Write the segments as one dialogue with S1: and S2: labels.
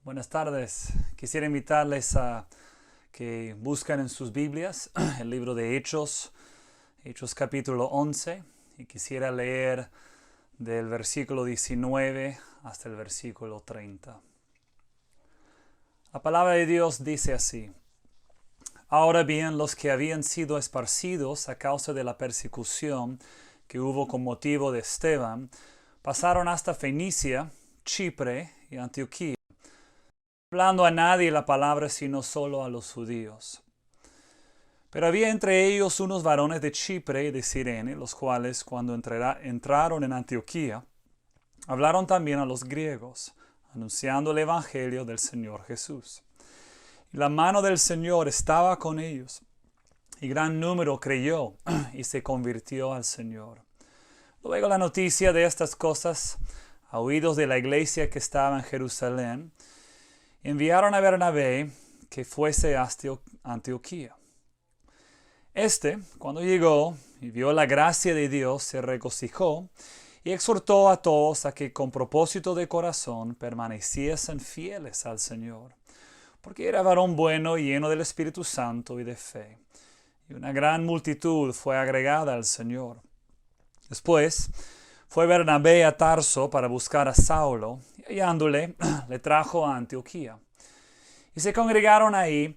S1: Buenas tardes. Quisiera invitarles a que busquen en sus Biblias el libro de Hechos, Hechos capítulo 11, y quisiera leer del versículo 19 hasta el versículo 30. La palabra de Dios dice así: Ahora bien, los que habían sido esparcidos a causa de la persecución que hubo con motivo de Esteban, pasaron hasta Fenicia, Chipre y Antioquía, hablando a nadie la palabra sino solo a los judíos. Pero había entre ellos unos varones de Chipre y de Cirene, los cuales, cuando entraron en Antioquía, hablaron también a los griegos, anunciando el evangelio del Señor Jesús. Y la mano del Señor estaba con ellos, y gran número creyó y se convirtió al Señor. Luego la noticia de estas cosas, a oídos de la iglesia que estaba en Jerusalén, enviaron a Bernabé que fuese a Antioquía. Cuando llegó y vio la gracia de Dios, se regocijó y exhortó a todos a que con propósito de corazón permaneciesen fieles al Señor, porque era varón bueno y lleno del Espíritu Santo y de fe. Y una gran multitud fue agregada al Señor. Después fue Bernabé a Tarso para buscar a Saulo, y hallándole, le trajo a Antioquía. Y se congregaron ahí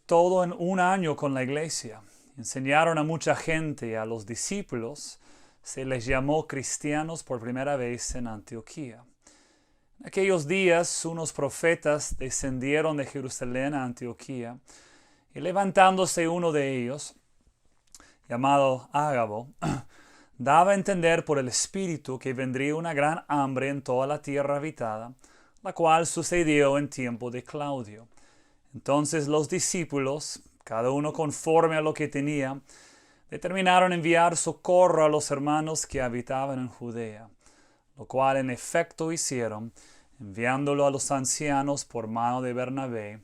S1: todo en un año con la iglesia. Enseñaron a mucha gente, y a los discípulos se les llamó cristianos por primera vez en Antioquía. En aquellos días unos profetas descendieron de Jerusalén a Antioquía, y levantándose uno de ellos, llamado Ágabo, daba a entender por el Espíritu que vendría una gran hambre en toda la tierra habitada, la cual sucedió en tiempo de Claudio. Entonces los discípulos, cada uno conforme a lo que tenía, determinaron enviar socorro a los hermanos que habitaban en Judea, lo cual en efecto hicieron, enviándolo a los ancianos por mano de Bernabé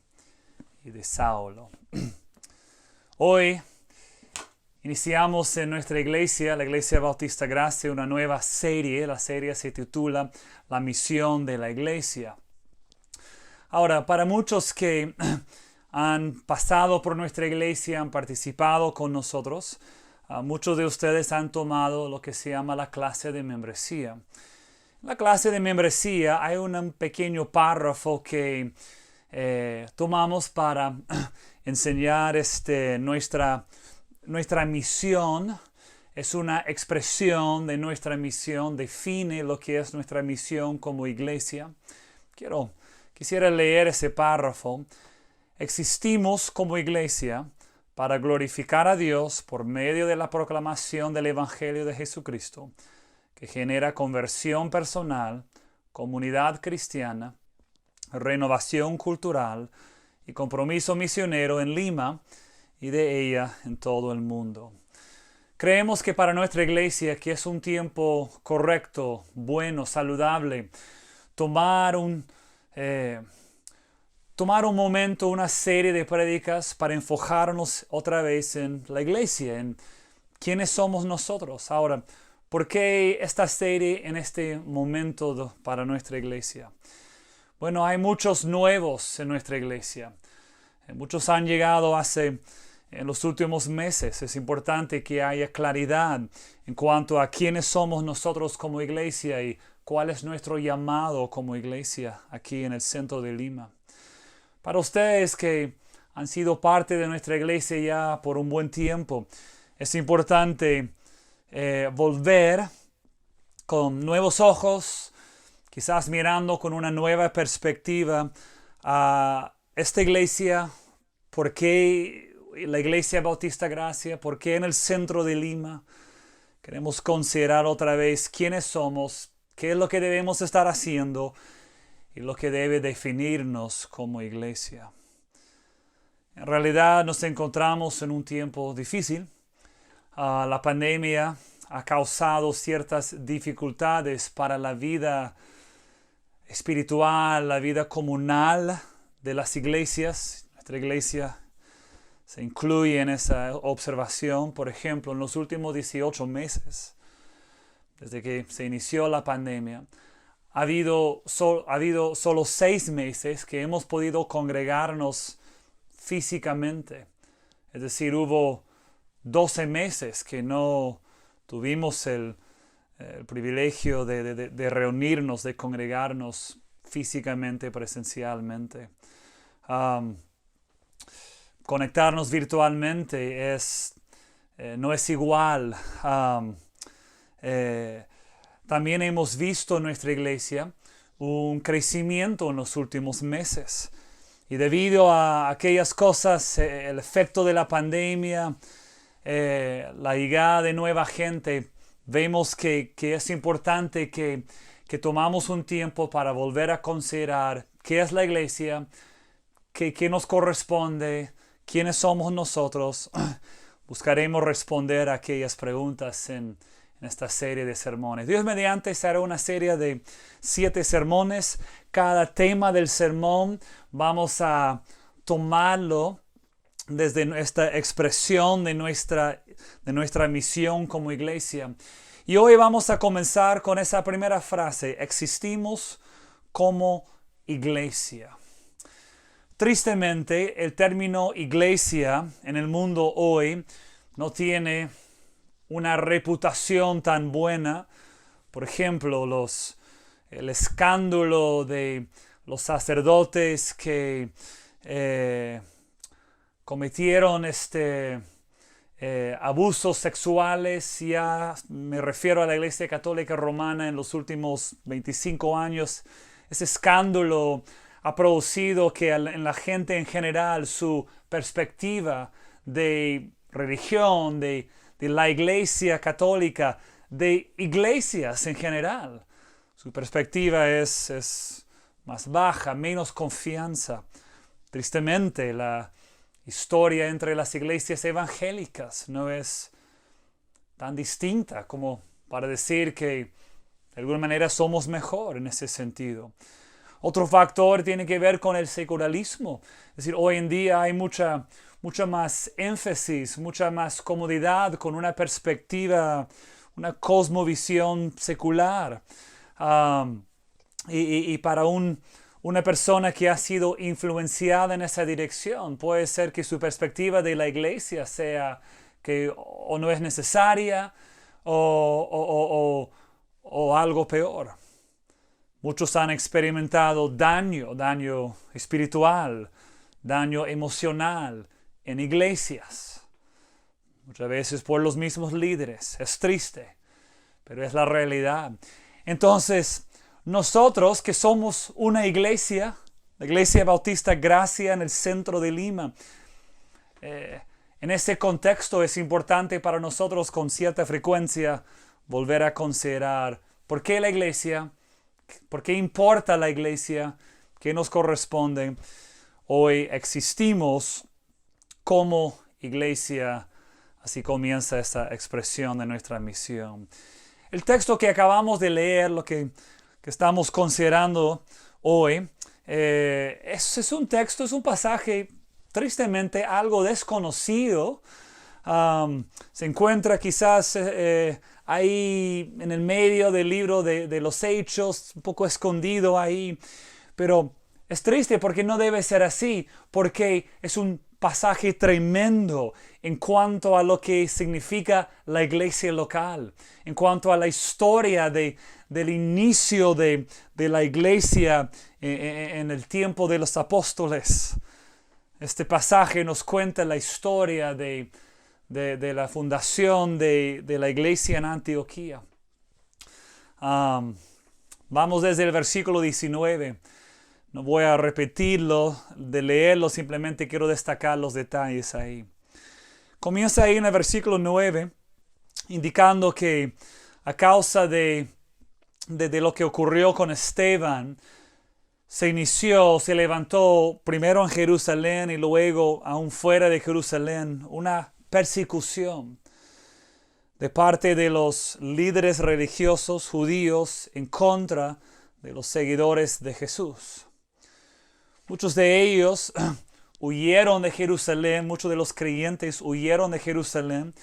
S1: y de Saulo. Hoy iniciamos en nuestra iglesia, la Iglesia Bautista Gracia, una nueva serie. La serie se titula La misión de la iglesia. Ahora, para muchos que han pasado por nuestra iglesia, han participado con nosotros, muchos de ustedes han tomado lo que se llama la clase de membresía. En la clase de membresía hay un pequeño párrafo que tomamos para enseñar nuestra misión. Es una expresión de nuestra misión, define lo que es nuestra misión como iglesia. Quisiera leer ese párrafo. Existimos como iglesia para glorificar a Dios por medio de la proclamación del Evangelio de Jesucristo, que genera conversión personal, comunidad cristiana, renovación cultural y compromiso misionero en Lima y de ella en todo el mundo. Creemos que para nuestra iglesia, que es un tiempo correcto, bueno, saludable, tomar un momento, una serie de prédicas para enfocarnos otra vez en la iglesia, en quiénes somos nosotros. Ahora, ¿por qué esta serie en este momento para nuestra iglesia? Bueno, hay muchos nuevos en nuestra iglesia. Muchos han llegado en los últimos meses. Es importante que haya claridad en cuanto a quiénes somos nosotros como iglesia y cuál es nuestro llamado como iglesia aquí en el centro de Lima. Para ustedes que han sido parte de nuestra iglesia ya por un buen tiempo, es importante volver con nuevos ojos, quizás mirando con una nueva perspectiva a esta iglesia. ¿Por qué la Iglesia Bautista Gracia? ¿Por qué en el centro de Lima? Queremos considerar otra vez quiénes somos, qué es lo que debemos estar haciendo y lo que debe definirnos como iglesia. En realidad nos encontramos en un tiempo difícil. La pandemia ha causado ciertas dificultades para la vida espiritual, la vida comunal de las iglesias. Nuestra iglesia se incluye en esa observación. Por ejemplo, en los últimos 18 meses, desde que se inició la pandemia, ha habido solo 6 meses que hemos podido congregarnos físicamente. Es decir, hubo 12 meses que no tuvimos el privilegio de reunirnos, de congregarnos físicamente, presencialmente. Conectarnos virtualmente no es igual. También hemos visto en nuestra iglesia un crecimiento en los últimos meses. Y debido a aquellas cosas, el efecto de la pandemia, la llegada de nueva gente, vemos que es importante que tomamos un tiempo para volver a considerar qué es la iglesia, qué nos corresponde, quiénes somos nosotros. Buscaremos responder a aquellas preguntas en esta serie de sermones. Dios mediante será una serie de 7 sermones. Cada tema del sermón vamos a tomarlo desde esta expresión de nuestra misión como iglesia. Y hoy vamos a comenzar con esa primera frase: existimos como iglesia. Tristemente, el término iglesia en el mundo hoy no tiene una reputación tan buena. Por ejemplo, el escándalo de los sacerdotes que cometieron abusos sexuales. Ya me refiero a la Iglesia Católica Romana en los últimos 25 años. Ese escándalo ha producido que en la gente en general su perspectiva de religión, de la Iglesia Católica, de iglesias en general, su perspectiva es más baja, menos confianza. Tristemente, la historia entre las iglesias evangélicas no es tan distinta como para decir que de alguna manera somos mejor en ese sentido. Otro factor tiene que ver con el secularismo. Es decir, hoy en día hay mucha más énfasis, mucha más comodidad con una perspectiva, una cosmovisión secular. Y para una persona que ha sido influenciada en esa dirección, puede ser que su perspectiva de la iglesia sea que o no es necesaria o algo peor. Muchos han experimentado daño espiritual, daño emocional en iglesias. Muchas veces por los mismos líderes. Es triste, pero es la realidad. Entonces, nosotros que somos una iglesia, la Iglesia Bautista Gracia en el centro de Lima, en ese contexto es importante para nosotros con cierta frecuencia volver a considerar por qué la iglesia, por qué importa la iglesia, qué nos corresponde. Hoy existimos como iglesia. Así comienza esta expresión de nuestra misión. El texto que acabamos de leer, lo que estamos considerando hoy, es un texto, es un pasaje tristemente algo desconocido. Se encuentra quizás ahí en el medio del libro de los Hechos, un poco escondido ahí, pero es triste porque no debe ser así, porque es un pasaje tremendo en cuanto a lo que significa la iglesia local, en cuanto a la historia del inicio de la iglesia en el tiempo de los apóstoles. Este pasaje nos cuenta la historia de la fundación de la iglesia en Antioquía. Vamos desde el versículo 19. No voy a repetirlo, de leerlo, simplemente quiero destacar los detalles ahí. Comienza ahí en el versículo 9, indicando que a causa de lo que ocurrió con Esteban, se levantó primero en Jerusalén y luego aún fuera de Jerusalén una persecución de parte de los líderes religiosos judíos en contra de los seguidores de Jesús. Muchos de ellos huyeron de Jerusalén, muchos de los creyentes huyeron de Jerusalén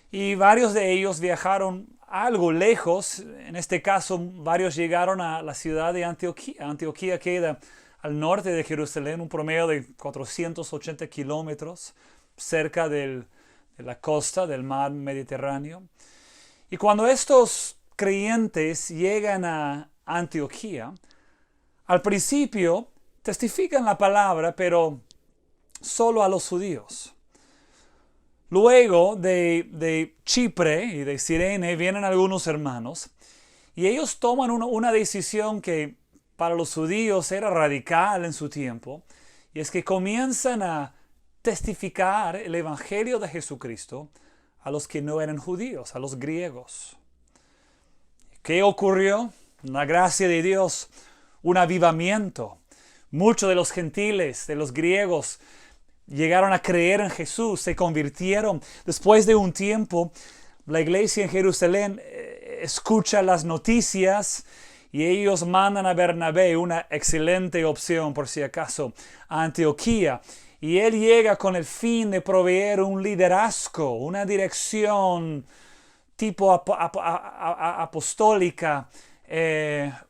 S1: y varios de ellos viajaron algo lejos. En este caso, varios llegaron a la ciudad de Antioquía. Antioquía queda al norte de Jerusalén, un promedio de 480 kilómetros, cerca de la costa del mar Mediterráneo. Y cuando estos creyentes llegan a Antioquía, al principio testifican la palabra, pero solo a los judíos. Luego de Chipre y de Cirene vienen algunos hermanos y ellos toman una decisión que para los judíos era radical en su tiempo, y es que comienzan a testificar el evangelio de Jesucristo a los que no eran judíos, a los griegos. ¿Qué ocurrió? La gracia de Dios, un avivamiento. Muchos de los gentiles, de los griegos, llegaron a creer en Jesús, se convirtieron. Después de un tiempo, la iglesia en Jerusalén escucha las noticias y ellos mandan a Bernabé, una excelente opción por si acaso, a Antioquía. Y él llega con el fin de proveer un liderazgo, una dirección tipo apostólica,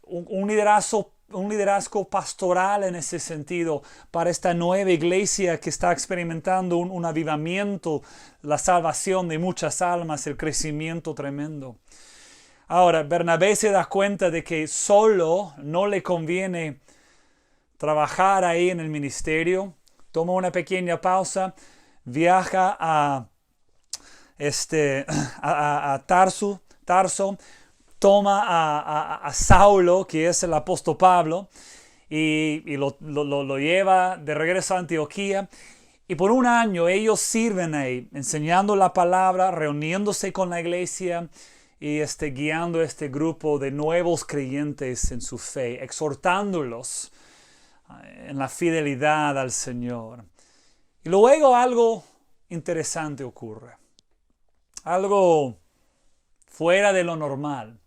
S1: un liderazgo pastoral en ese sentido para esta nueva iglesia que está experimentando un avivamiento, la salvación de muchas almas, el crecimiento tremendo. Ahora, Bernabé se da cuenta de que solo no le conviene trabajar ahí en el ministerio. Toma una pequeña pausa, viaja a Tarso, toma a Saulo, que es el apóstol Pablo, y lo lleva de regreso a Antioquía. Y por un año ellos sirven ahí, enseñando la palabra, reuniéndose con la iglesia y guiando este grupo de nuevos creyentes en su fe, exhortándolos en la fidelidad al Señor. Y luego algo interesante ocurre, algo fuera de lo normal.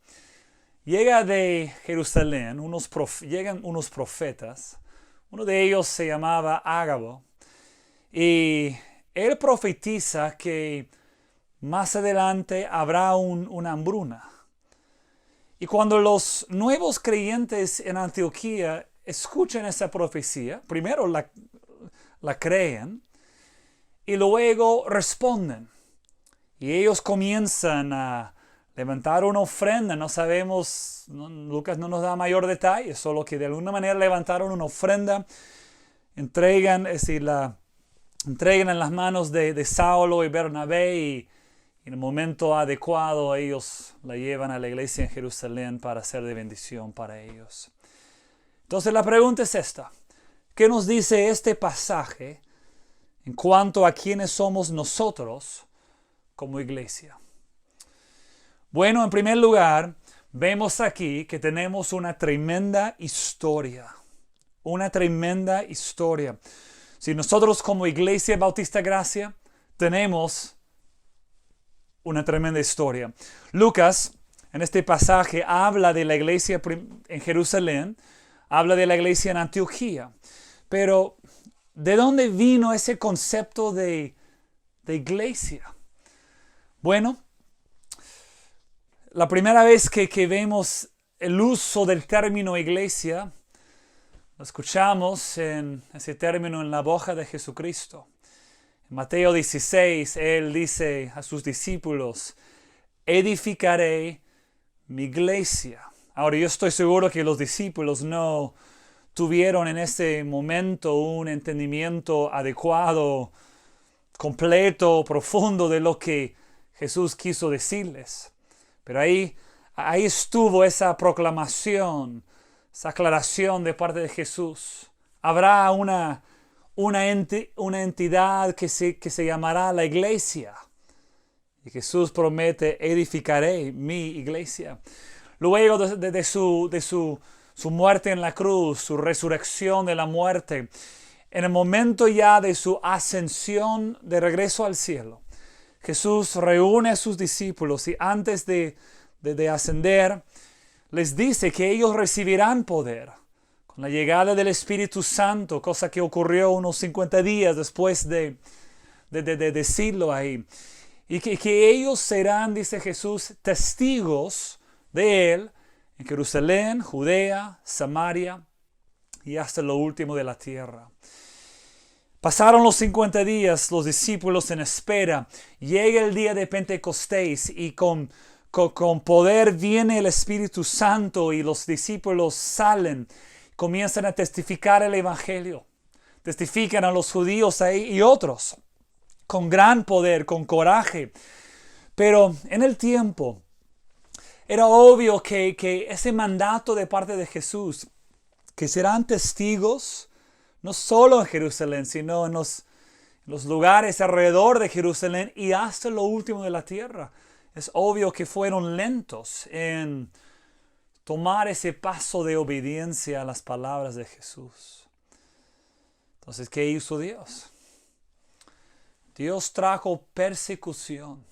S1: Llega de Jerusalén, llegan unos profetas. Uno de ellos se llamaba Ágabo. Y él profetiza que más adelante habrá una hambruna. Y cuando los nuevos creyentes en Antioquía escuchan esa profecía, primero la creen y luego responden. Y ellos comienzan a levantar una ofrenda. No sabemos, Lucas no nos da mayor detalle, solo que de alguna manera levantaron una ofrenda, entregan en las manos de Saulo y Bernabé, y en el momento adecuado ellos la llevan a la iglesia en Jerusalén para ser de bendición para ellos. Entonces la pregunta es esta: ¿qué nos dice este pasaje en cuanto a quiénes somos nosotros como iglesia? Bueno, en primer lugar, vemos aquí que tenemos una tremenda historia. Una tremenda historia. Si nosotros como Iglesia Bautista Gracia tenemos una tremenda historia. Lucas, en este pasaje, habla de la iglesia en Jerusalén, habla de la iglesia en Antioquía. Pero, ¿de dónde vino ese concepto de iglesia? Bueno, la primera vez que vemos el uso del término iglesia, lo escuchamos en ese término en la boca de Jesucristo. En Mateo 16, Él dice a sus discípulos: edificaré mi iglesia. Ahora, yo estoy seguro que los discípulos no tuvieron en ese momento un entendimiento adecuado, completo, profundo de lo que Jesús quiso decirles. Pero ahí estuvo esa proclamación, esa aclaración de parte de Jesús. Habrá una entidad que se llamará la iglesia. Y Jesús promete: edificaré mi iglesia. Luego de su muerte en la cruz, su resurrección de la muerte, en el momento ya de su ascensión de regreso al cielo, Jesús reúne a sus discípulos y antes de ascender, les dice que ellos recibirán poder con la llegada del Espíritu Santo, cosa que ocurrió unos 50 días después de decirlo ahí. Y que ellos serán, dice Jesús, testigos de Él en Jerusalén, Judea, Samaria y hasta lo último de la tierra. Pasaron los 50 días, los discípulos en espera. Llega el día de Pentecostés y con poder viene el Espíritu Santo y los discípulos salen, comienzan a testificar el Evangelio. Testifican a los judíos ahí y otros, con gran poder, con coraje. Pero en el tiempo era obvio que ese mandato de parte de Jesús, que serán testigos, no solo en Jerusalén, sino en los lugares alrededor de Jerusalén y hasta lo último de la tierra. Es obvio que fueron lentos en tomar ese paso de obediencia a las palabras de Jesús. Entonces, ¿qué hizo Dios? Dios trajo persecución,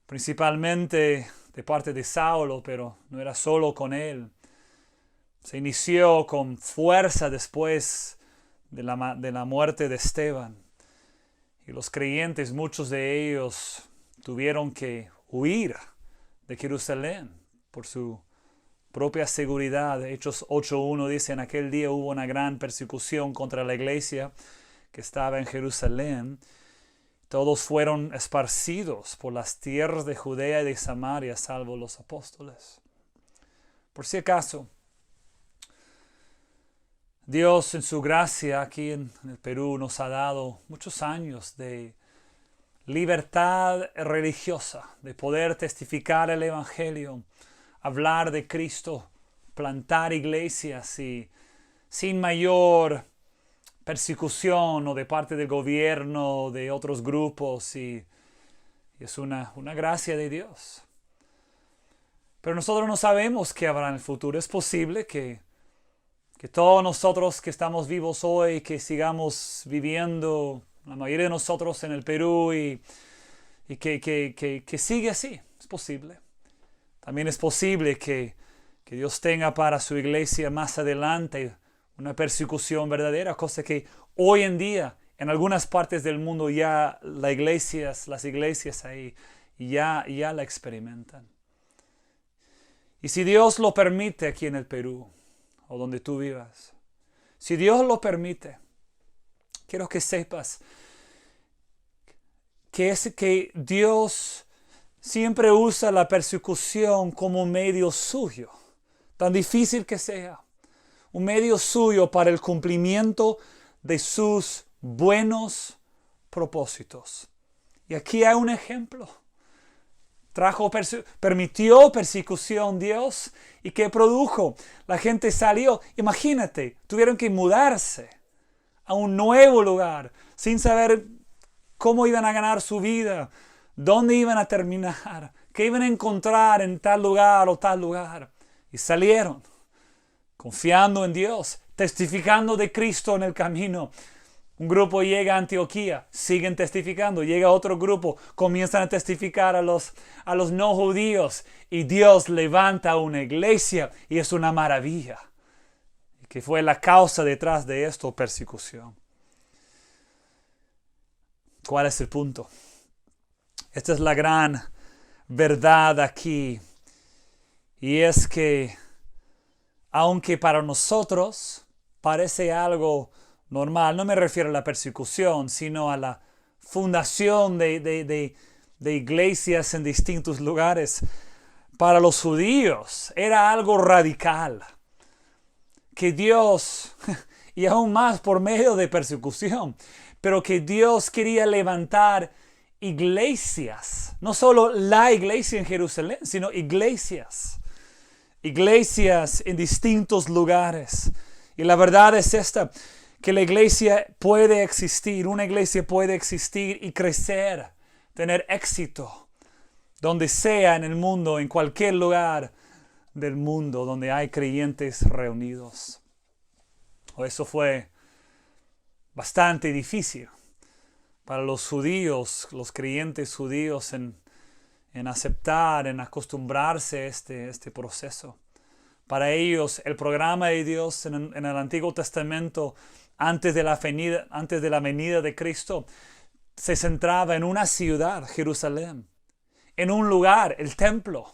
S1: principalmente de parte de Saulo, pero no era solo con él. Se inició con fuerza después de la muerte de Esteban. Y los creyentes, muchos de ellos, tuvieron que huir de Jerusalén por su propia seguridad. Hechos 8:1 dice, en aquel día hubo una gran persecución contra la iglesia que estaba en Jerusalén. Todos fueron esparcidos por las tierras de Judea y de Samaria, salvo los apóstoles. Por si acaso, Dios en su gracia aquí en el Perú nos ha dado muchos años de libertad religiosa, de poder testificar el Evangelio, hablar de Cristo, plantar iglesias y sin mayor persecución o de parte del gobierno, de otros grupos, y es una gracia de Dios. Pero nosotros no sabemos qué habrá en el futuro. Es posible que todos nosotros que estamos vivos hoy, que sigamos viviendo, la mayoría de nosotros en el Perú, y que sigue así. Es posible. También es posible que Dios tenga para su iglesia más adelante una persecución verdadera, cosa que hoy en día en algunas partes del mundo ya las iglesias ahí ya la experimentan. Y si Dios lo permite aquí en el Perú, o donde tú vivas, si Dios lo permite, quiero que sepas que Dios siempre usa la persecución como un medio suyo, tan difícil que sea, un medio suyo para el cumplimiento de sus buenos propósitos. Y aquí hay un ejemplo. Permitió persecución Dios, y ¿qué produjo? La gente salió, imagínate, tuvieron que mudarse a un nuevo lugar sin saber cómo iban a ganar su vida, dónde iban a terminar, qué iban a encontrar en tal lugar o tal lugar. Y salieron confiando en Dios, testificando de Cristo en el camino. Un grupo llega a Antioquía, siguen testificando. Llega otro grupo, comienzan a testificar a los no judíos. Y Dios levanta una iglesia y es una maravilla. ¿Y qué fue la causa detrás de esto? Persecución. ¿Cuál es el punto? Esta es la gran verdad aquí. Y es que, aunque para nosotros parece algo normal, no me refiero a la persecución, sino a la fundación de iglesias en distintos lugares. Para los judíos era algo radical, que Dios, y aún más por medio de persecución, pero que Dios quería levantar iglesias, no solo la iglesia en Jerusalén, sino iglesias en distintos lugares. Y la verdad es esta, que la iglesia puede existir, una iglesia puede existir y crecer, tener éxito, donde sea en el mundo, en cualquier lugar del mundo donde hay creyentes reunidos. Eso fue bastante difícil para los judíos, los creyentes judíos, en aceptar, en acostumbrarse a este proceso. Para ellos, el programa de Dios en el Antiguo Testamento, antes de la venida de Cristo, se centraba en una ciudad, Jerusalén, en un lugar, el templo,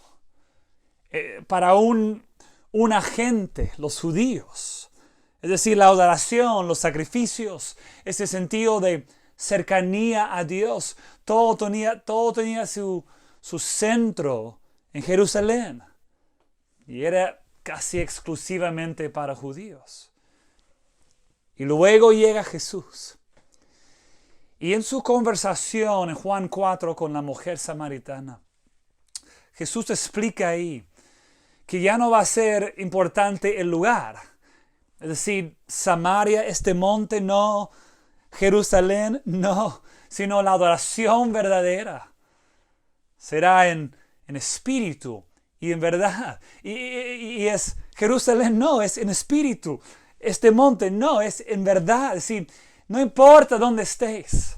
S1: para una gente, los judíos. Es decir, la adoración, los sacrificios, ese sentido de cercanía a Dios, todo tenía su centro en Jerusalén. Y era casi exclusivamente para judíos. Y luego llega Jesús. Y en su conversación en Juan 4 con la mujer samaritana, Jesús explica ahí que ya no va a ser importante el lugar. Es decir, Samaria, este monte, no, Jerusalén, no, sino la adoración verdadera. Será en espíritu y en verdad. Y es Jerusalén, no, es en espíritu. Este monte, no, es en verdad. Es decir, no importa dónde estés.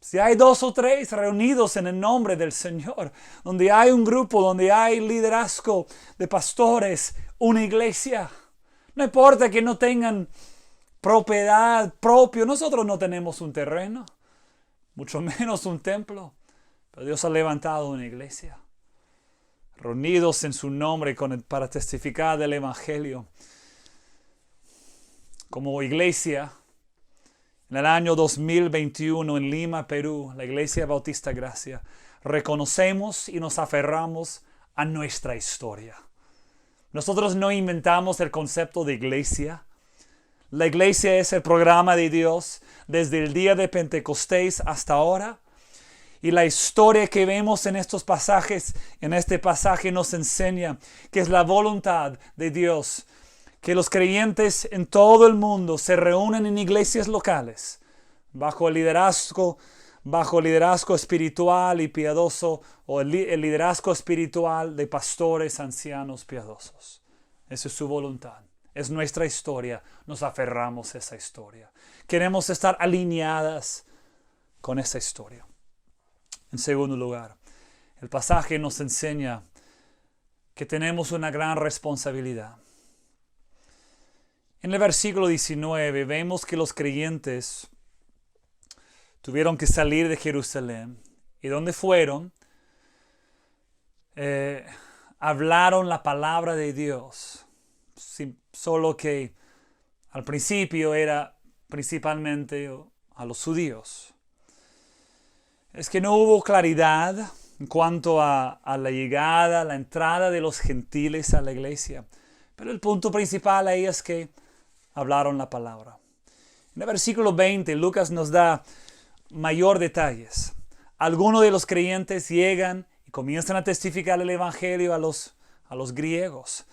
S1: Si hay 2 o 3 reunidos en el nombre del Señor, donde hay un grupo, donde hay liderazgo de pastores, una iglesia, no importa que no tengan propiedad propia. Nosotros no tenemos un terreno, mucho menos un templo, pero Dios ha levantado una iglesia, reunidos en su nombre para testificar del Evangelio. Como iglesia, en el año 2021 en Lima, Perú, la Iglesia Bautista Gracia, reconocemos y nos aferramos a nuestra historia. Nosotros no inventamos el concepto de iglesia. La iglesia es el programa de Dios desde el día de Pentecostés hasta ahora. Y la historia que vemos en estos pasajes, en este pasaje nos enseña que es la voluntad de Dios que los creyentes en todo el mundo se reúnen en iglesias locales bajo el liderazgo espiritual y piadoso, o el liderazgo espiritual de pastores ancianos piadosos. Esa es su voluntad. Es nuestra historia. Nos aferramos a esa historia. Queremos estar alineadas con esa historia. En segundo lugar, el pasaje nos enseña que tenemos una gran responsabilidad. En el versículo 19 vemos que los creyentes tuvieron que salir de Jerusalén. ¿Y dónde fueron? Hablaron la palabra de Dios. Solo que al principio era principalmente a los judíos. Es que no hubo claridad en cuanto a la llegada, la entrada de los gentiles a la iglesia. Pero el punto principal ahí es que hablaron la palabra. En el versículo 20, Lucas nos da mayor detalles. Algunos de los creyentes llegan y comienzan a testificar el evangelio a los griegos.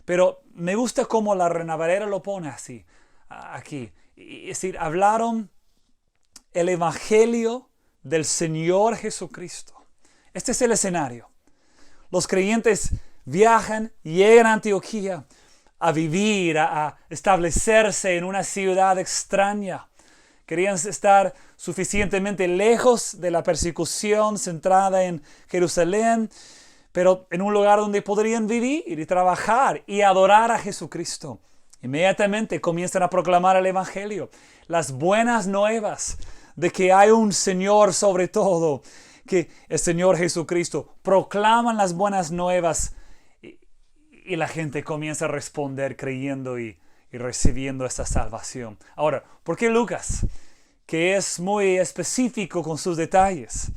S1: Pero me gusta cómo la Reina Valera lo pone así, aquí. Es decir, hablaron el evangelio del Señor Jesucristo. Este es el escenario. Los creyentes viajan, llegan a Antioquía a vivir, a establecerse en una ciudad extraña. Querían estar suficientemente lejos de la persecución centrada en Jerusalén, pero en un lugar donde podrían vivir y trabajar y adorar a Jesucristo. Inmediatamente comienzan a proclamar el Evangelio, las buenas nuevas de que hay un Señor sobre todo, que el Señor Jesucristo. Proclaman las buenas nuevas y la gente comienza a responder creyendo y recibiendo esta salvación. Ahora, ¿por qué Lucas, que es muy específico con sus detalles?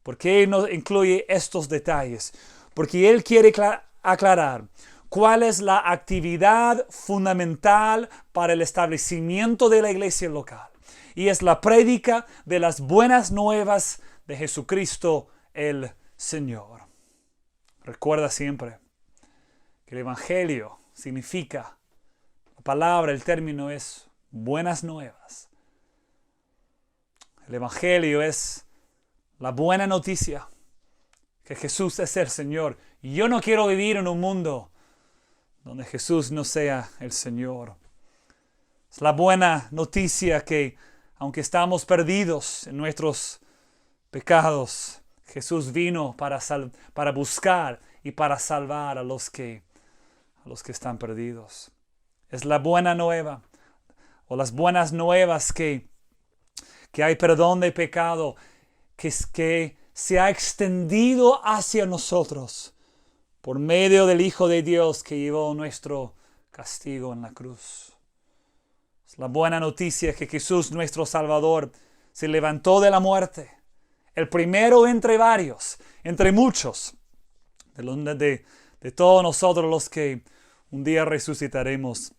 S1: ¿Por qué no incluye estos detalles? Porque él quiere aclarar cuál es la actividad fundamental para el establecimiento de la iglesia local. Y es la prédica de las buenas nuevas de Jesucristo el Señor. Recuerda siempre que el Evangelio significa, la palabra, el término es buenas nuevas. El Evangelio es la buena noticia que Jesús es el Señor. Y yo no quiero vivir en un mundo donde Jesús no sea el Señor. Es la buena noticia que, aunque estamos perdidos en nuestros pecados, Jesús vino para buscar y para salvar a los que están perdidos. Es la buena nueva, o las buenas nuevas que que hay perdón de pecado, que se ha extendido hacia nosotros por medio del Hijo de Dios que llevó nuestro castigo en la cruz. Es la buena noticia que Jesús, nuestro Salvador, se levantó de la muerte, el primero entre varios, entre muchos, de todos nosotros los que un día resucitaremos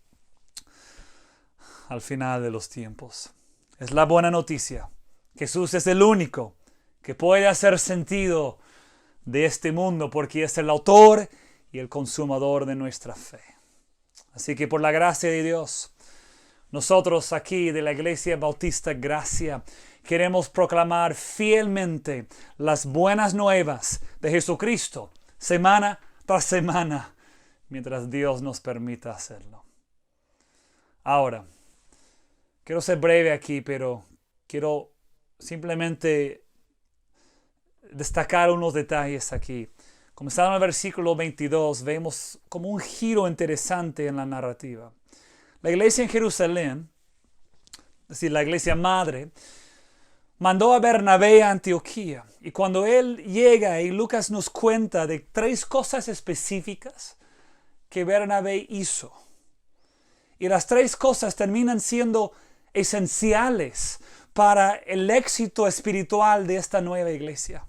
S1: al final de los tiempos. Es la buena noticia. Jesús es el único que puede hacer sentido de este mundo porque es el autor y el consumador de nuestra fe. Así que por la gracia de Dios, nosotros aquí de la Iglesia Bautista Gracia queremos proclamar fielmente las buenas nuevas de Jesucristo semana tras semana mientras Dios nos permita hacerlo. Ahora, quiero ser breve aquí, pero quiero simplemente destacar unos detalles aquí. Comenzando en el versículo 22, vemos como un giro interesante en la narrativa. La iglesia en Jerusalén, es decir, la iglesia madre, mandó a Bernabé a Antioquía. Y cuando él llega, y Lucas nos cuenta de 3 cosas específicas que Bernabé hizo. Y las 3 cosas terminan siendo esenciales para el éxito espiritual de esta nueva iglesia.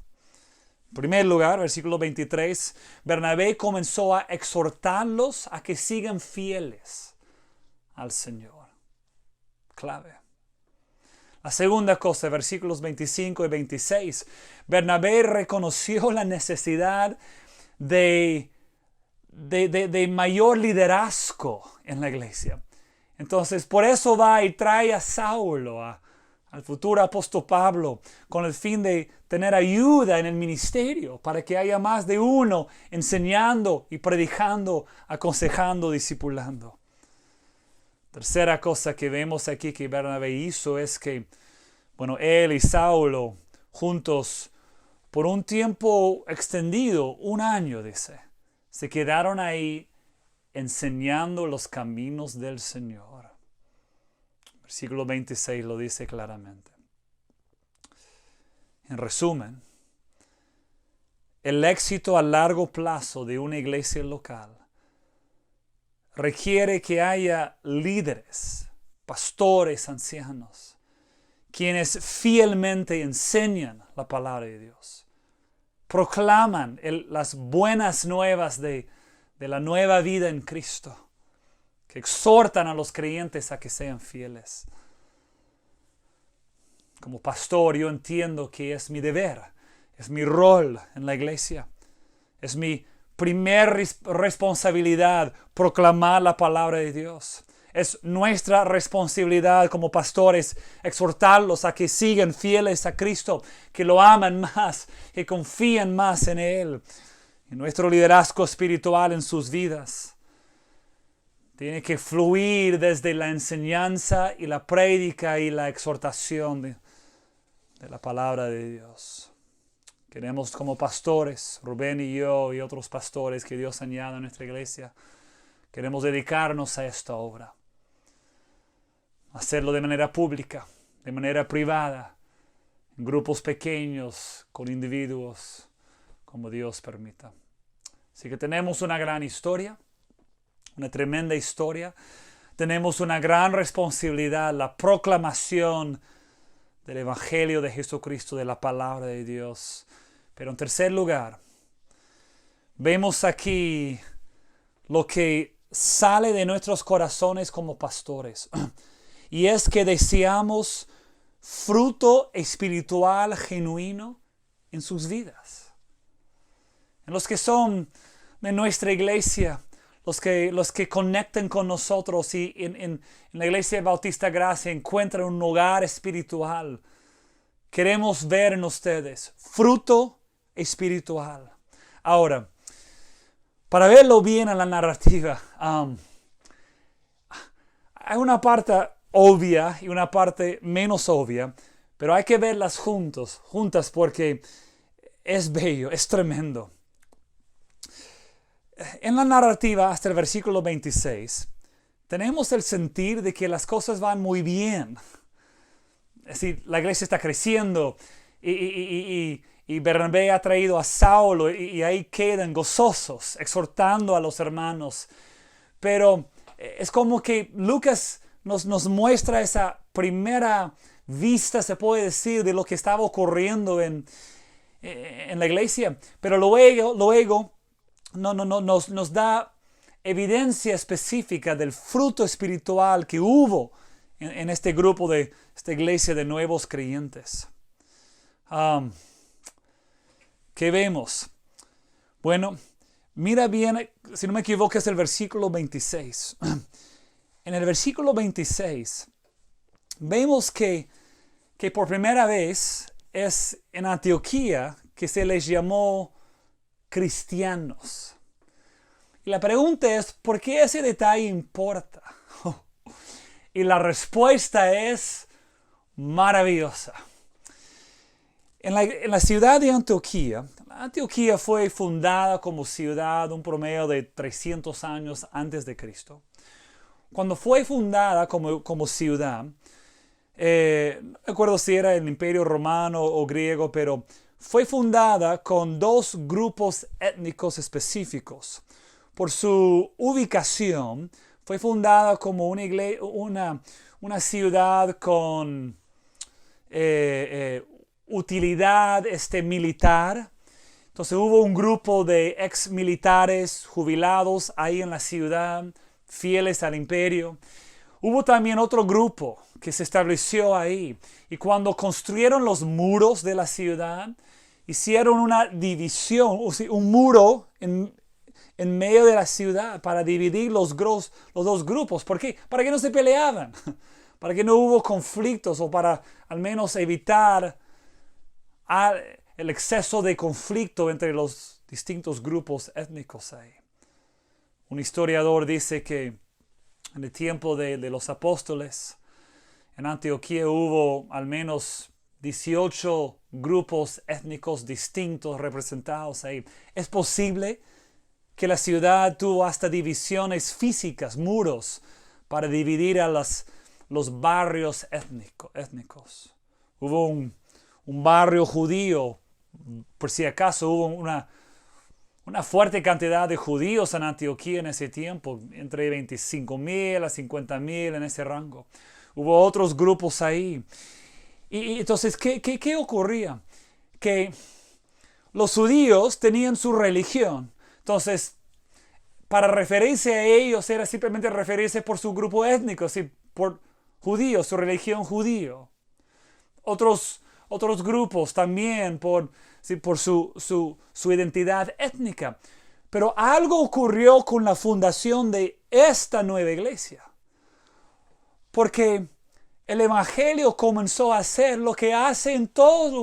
S1: En primer lugar, versículo 23, Bernabé comenzó a exhortarlos a que sigan fieles al Señor. Clave. La segunda cosa, versículos 25 y 26, Bernabé reconoció la necesidad de mayor liderazgo en la iglesia. Entonces, por eso va y trae a Saulo, al futuro apóstol Pablo, con el fin de tener ayuda en el ministerio, para que haya más de uno enseñando y predicando, aconsejando, discipulando. Tercera cosa que vemos aquí que Bernabé hizo es que, él y Saulo juntos por un tiempo extendido, 1 año, dice, se quedaron ahí enseñando los caminos del Señor. Versículo 26 lo dice claramente. En resumen, el éxito a largo plazo de una iglesia local requiere que haya líderes, pastores, ancianos, quienes fielmente enseñan la palabra de Dios, proclaman las buenas nuevas de la nueva vida en Cristo, que exhortan a los creyentes a que sean fieles. Como pastor, yo entiendo que es mi deber, es mi rol en la iglesia, es mi primer responsabilidad proclamar la palabra de Dios. Es nuestra responsabilidad como pastores exhortarlos a que sigan fieles a Cristo, que lo aman más, que confíen más en Él. Y nuestro liderazgo espiritual en sus vidas tiene que fluir desde la enseñanza y la prédica y la exhortación de la palabra de Dios. Queremos como pastores, Rubén y yo y otros pastores que Dios añada a nuestra iglesia, queremos dedicarnos a esta obra. Hacerlo de manera pública, de manera privada, en grupos pequeños, con individuos, como Dios permita. Así que tenemos una gran historia, una tremenda historia. Tenemos una gran responsabilidad, la proclamación del Evangelio de Jesucristo, de la palabra de Dios. Pero en tercer lugar, vemos aquí lo que sale de nuestros corazones como pastores. Y es que deseamos fruto espiritual genuino en sus vidas. En los que son de nuestra iglesia, los que conectan con nosotros y en la Iglesia Bautista Gracia encuentran un hogar espiritual. Queremos ver en ustedes fruto espiritual. Ahora, para verlo bien en la narrativa, hay una parte obvia y una parte menos obvia, pero hay que verlas juntas porque es bello, es tremendo. En la narrativa hasta el versículo 26 tenemos el sentir de que las cosas van muy bien. Es decir, la iglesia está creciendo y Bernabé ha traído a Saulo y ahí quedan gozosos, exhortando a los hermanos. Pero es como que Lucas nos muestra esa primera vista, se puede decir, de lo que estaba ocurriendo en la iglesia. Pero luego nos da evidencia específica del fruto espiritual que hubo en este grupo de esta iglesia de nuevos creyentes. ¿Qué vemos? Bueno, mira bien, si no me equivoco es el versículo 26. En el versículo 26 vemos que por primera vez es en Antioquía que se les llamó cristianos. Y la pregunta es, ¿por qué ese detalle importa? Y la respuesta es maravillosa. En la ciudad de Antioquía, Antioquía fue fundada como ciudad un promedio de 300 años antes de Cristo. Cuando fue fundada como ciudad, no recuerdo si era el Imperio Romano o griego, pero fue fundada con dos grupos étnicos específicos. Por su ubicación, fue fundada como una ciudad con utilidad militar. Entonces hubo un grupo de ex militares jubilados ahí en la ciudad, fieles al imperio. Hubo también otro grupo que se estableció ahí. Y cuando construyeron los muros de la ciudad, hicieron una división, un muro en medio de la ciudad para dividir los dos grupos. ¿Por qué? Para que no se peleaban, para que no hubo conflictos o para al menos evitar el exceso de conflicto entre los distintos grupos étnicos ahí. Un historiador dice que en el tiempo de los apóstoles, en Antioquía hubo al menos 18 grupos étnicos distintos representados ahí. Es posible que la ciudad tuvo hasta divisiones físicas, muros, para dividir a los barrios étnicos. Hubo un barrio judío, por si acaso hubo una fuerte cantidad de judíos en Antioquía en ese tiempo, entre 25,000 a 50,000 en ese rango. Hubo otros grupos ahí. Y entonces, ¿qué ocurría? Que los judíos tenían su religión. Entonces, para referirse a ellos era simplemente referirse por su grupo étnico, ¿sí? Por judíos, su religión judío. Otros grupos también por su identidad étnica. Pero algo ocurrió con la fundación de esta nueva iglesia. Porque el Evangelio comenzó a hacer lo que hace en todos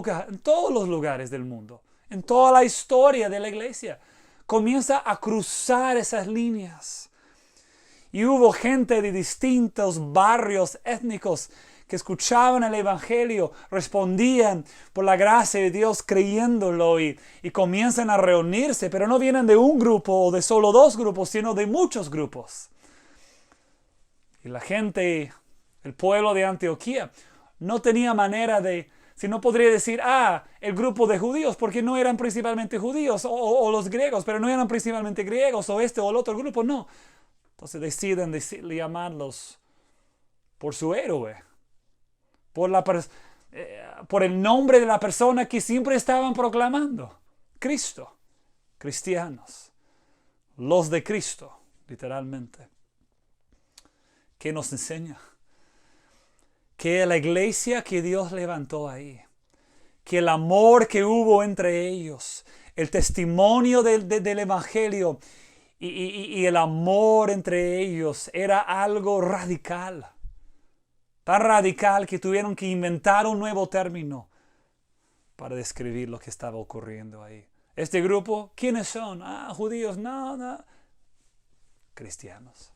S1: los lugares del mundo, en toda la historia de la iglesia. Comienza a cruzar esas líneas. Y hubo gente de distintos barrios étnicos que escuchaban el Evangelio, respondían por la gracia de Dios creyéndolo y comienzan a reunirse, pero no vienen de un grupo o de solo dos grupos, sino de muchos grupos. Y la gente, el pueblo de Antioquía, no tenía manera no podría decir, el grupo de judíos, porque no eran principalmente judíos, o los griegos, pero no eran principalmente griegos, o o el otro grupo, no. Entonces deciden llamarlos por su héroe, por el nombre de la persona que siempre estaban proclamando, Cristo, cristianos, los de Cristo, literalmente. ¿Qué nos enseña? Que la iglesia que Dios levantó ahí, que el amor que hubo entre ellos, el testimonio del Evangelio y el amor entre ellos era algo radical. Tan radical que tuvieron que inventar un nuevo término para describir lo que estaba ocurriendo ahí. Este grupo, ¿quiénes son? Judíos, no. Cristianos.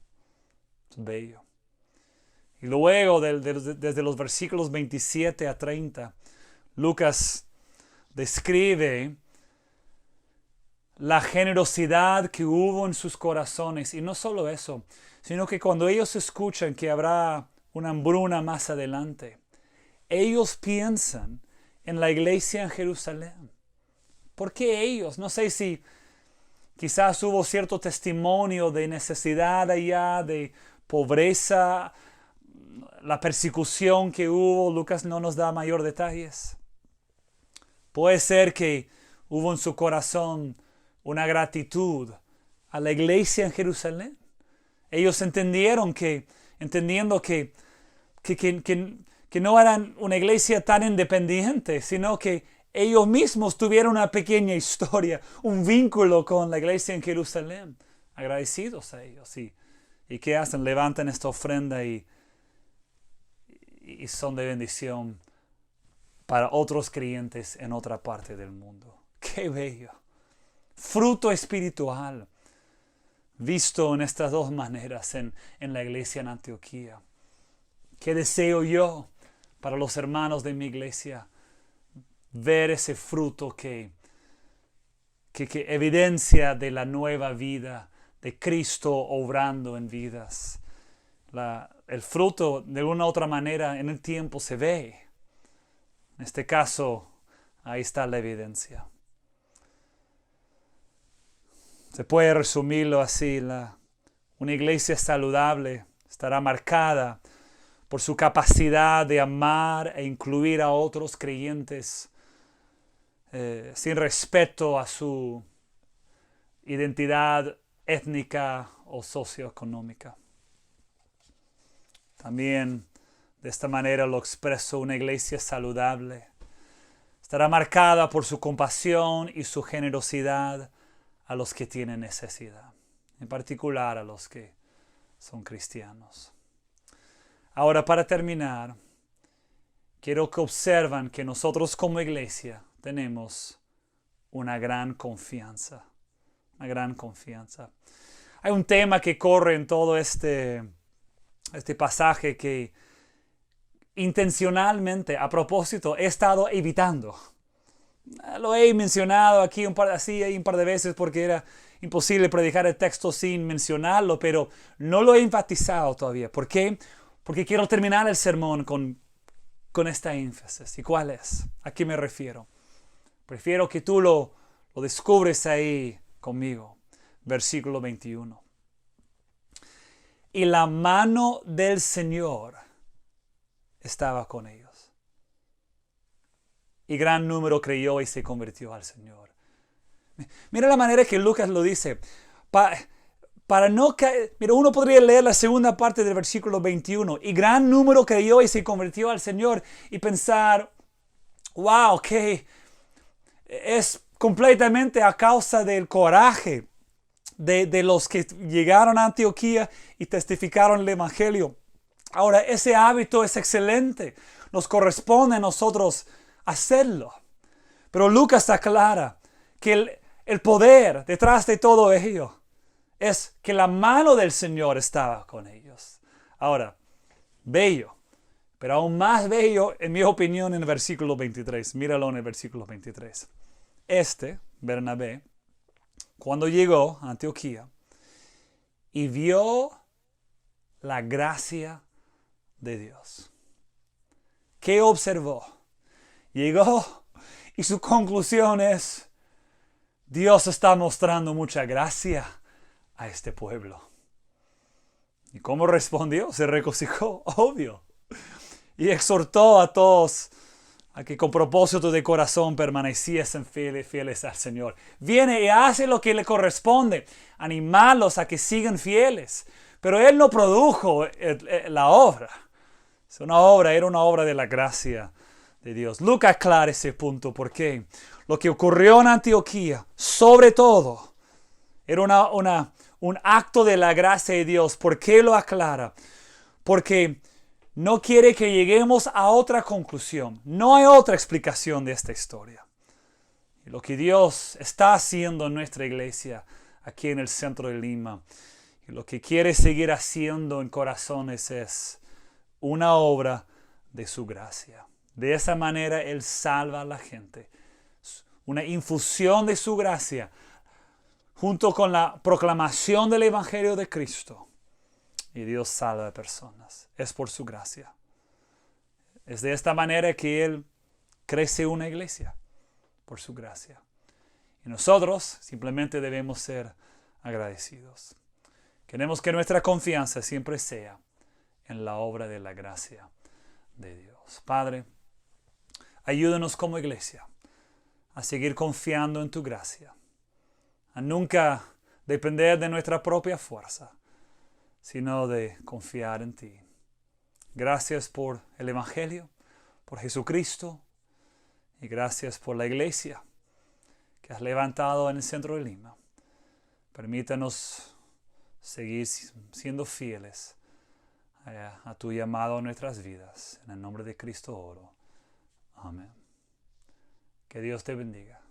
S1: Es bello. Y luego, desde los versículos 27 a 30, Lucas describe la generosidad que hubo en sus corazones. Y no solo eso, sino que cuando ellos escuchan que habrá una hambruna más adelante, ellos piensan en la iglesia en Jerusalén? ¿Por qué ellos? No sé si quizás hubo cierto testimonio de necesidad allá, de pobreza, la persecución que hubo. Lucas no nos da mayor detalles. Puede ser que hubo en su corazón una gratitud a la iglesia en Jerusalén. Ellos entendiendo que no eran una iglesia tan independiente, sino que ellos mismos tuvieron una pequeña historia, un vínculo con la iglesia en Jerusalén. Agradecidos a ellos. ¿Y qué hacen? Levantan esta ofrenda y son de bendición para otros creyentes en otra parte del mundo. ¡Qué bello! Fruto espiritual visto en estas dos maneras en la iglesia en Antioquía. ¿Qué deseo yo para los hermanos de mi iglesia? Ver ese fruto que evidencia de la nueva vida de Cristo obrando en vidas. El fruto de una u otra manera en el tiempo se ve. En este caso, ahí está la evidencia. Se puede resumirlo así: una iglesia saludable estará marcada por su capacidad de amar e incluir a otros creyentes sin respeto a su identidad étnica o socioeconómica. También de esta manera lo expreso: una iglesia saludable estará marcada por su compasión y su generosidad a los que tienen necesidad, en particular a los que son cristianos. Ahora, para terminar, quiero que observen que nosotros como iglesia tenemos una gran confianza. Una gran confianza. Hay un tema que corre en todo este pasaje que intencionalmente, a propósito, he estado evitando. Lo he mencionado aquí un par de veces porque era imposible predicar el texto sin mencionarlo, pero no lo he enfatizado todavía. ¿Por qué? Porque quiero terminar el sermón con esta énfasis. ¿Y cuál es? ¿A qué me refiero? Prefiero que tú lo descubres ahí conmigo. Versículo 21. Y la mano del Señor estaba con ellos. Y gran número creyó y se convirtió al Señor. Mira la manera que Lucas lo dice. Para no caer, mira, uno podría leer la segunda parte del versículo 21. Y gran número creyó y se convirtió al Señor. Y pensar, wow, que es completamente a causa del coraje de los que llegaron a Antioquía y testificaron el Evangelio. Ahora, ese hábito es excelente. Nos corresponde a nosotros hacerlo. Pero Lucas aclara que el poder detrás de todo ello es que la mano del Señor estaba con ellos. Ahora, bello, pero aún más bello, en mi opinión, en el versículo 23. Míralo en el versículo 23. Bernabé, cuando llegó a Antioquía y vio la gracia de Dios. ¿Qué observó? Llegó y su conclusión es: Dios está mostrando mucha gracia a este pueblo. ¿Y cómo respondió? Se regocijó, obvio. Y exhortó a todos a que con propósito de corazón permaneciesen fieles al Señor. Viene y hace lo que le corresponde, animarlos a que sigan fieles. Pero Él no produjo la obra. Era una obra de la gracia de Dios. Lucas aclara ese punto porque lo que ocurrió en Antioquía, sobre todo, era un acto de la gracia de Dios. ¿Por qué lo aclara? Porque no quiere que lleguemos a otra conclusión. No hay otra explicación de esta historia. Y lo que Dios está haciendo en nuestra iglesia, aquí en el centro de Lima, y lo que quiere seguir haciendo en corazones es una obra de su gracia. De esa manera Él salva a la gente. Una infusión de su gracia junto con la proclamación del Evangelio de Cristo. Y Dios salva a personas. Es por su gracia. Es de esta manera que Él crece una iglesia, por su gracia. Y nosotros simplemente debemos ser agradecidos. Queremos que nuestra confianza siempre sea en la obra de la gracia de Dios. Padre, ayúdanos como iglesia a seguir confiando en tu gracia, a nunca depender de nuestra propia fuerza, sino de confiar en ti. Gracias por el Evangelio, por Jesucristo, y gracias por la iglesia que has levantado en el centro de Lima. Permítanos seguir siendo fieles a tu llamado a nuestras vidas. En el nombre de Cristo oro. Amén. Que Dios te bendiga.